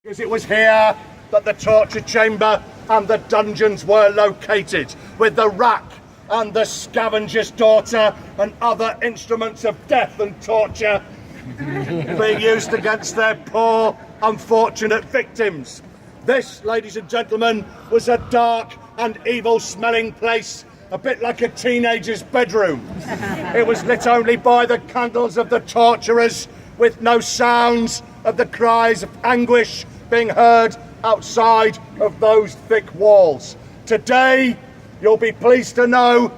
Because it was here that the torture chamber and the dungeons were located, with the rack and the scavenger's daughter and other instruments of death and torture being used against their poor, unfortunate victims. This, ladies and gentlemen, was a dark and evil-smelling place, a bit like a teenager's bedroom. It was lit only by the candles of the torturers, with no sounds of the cries of anguish being heard outside of those thick walls. Today, you'll be pleased to know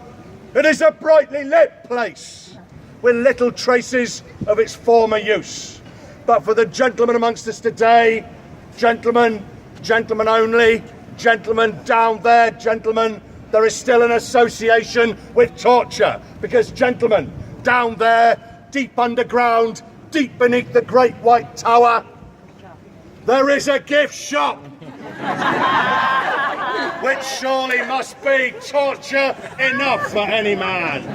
it is a brightly lit place with little traces of its former use. But for the gentlemen amongst us today, gentlemen only, gentlemen down there, gentlemen, there is still an association with torture, because gentlemen down there, deep underground, deep beneath the Great White Tower, there is a gift shop, which surely must be torture enough for any man.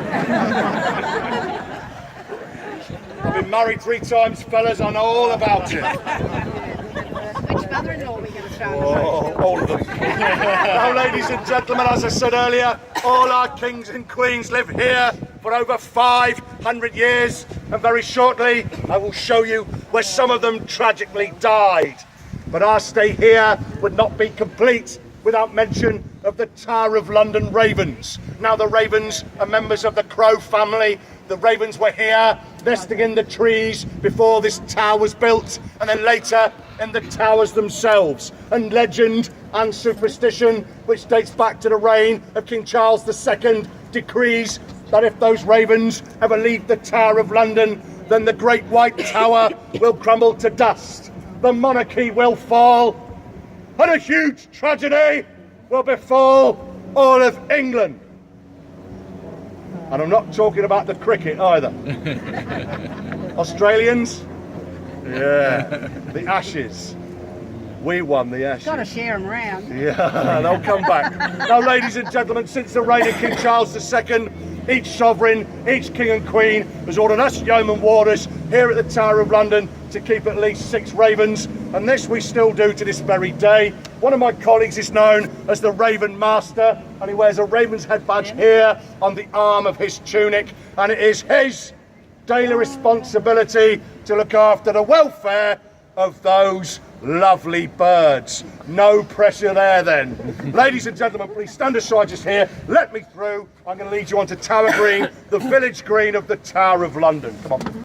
I've been married 3 times, fellas, I know all about it. Which mother-in-law are we going to start? All of them. Now, ladies and gentlemen, as I said earlier, all our kings and queens live here for over 500 years, and very shortly I will show you where some of them tragically died. But our stay here would not be complete without mention of the Tower of London Ravens. Now, the Ravens are members of the Crow family. The Ravens were here nesting in the trees before this tower was built, and then later in the towers themselves. And legend and superstition, which dates back to the reign of King Charles II, decrees that if those ravens ever leave the Tower of London, then the Great White Tower will crumble to dust. The monarchy will fall, and a huge tragedy will befall all of England. And I'm not talking about the cricket either. Australians? Yeah, the Ashes. We won the Ashes. Got to share them round. Yeah, they'll come back. Now, ladies and gentlemen, since the reign of King Charles II, each sovereign, each king and queen has ordered us yeoman warders here at the Tower of London to keep at least 6 ravens, and this we still do to this very day. One of my colleagues is known as the Raven Master, and he wears a raven's head badge here on the arm of his tunic, and it is his daily responsibility to look after the welfare of those lovely birds. No pressure there then. Ladies and gentlemen, please stand aside just here. Let me through. I'm going to lead you on to Tower Green, the village green of the Tower of London. Come on.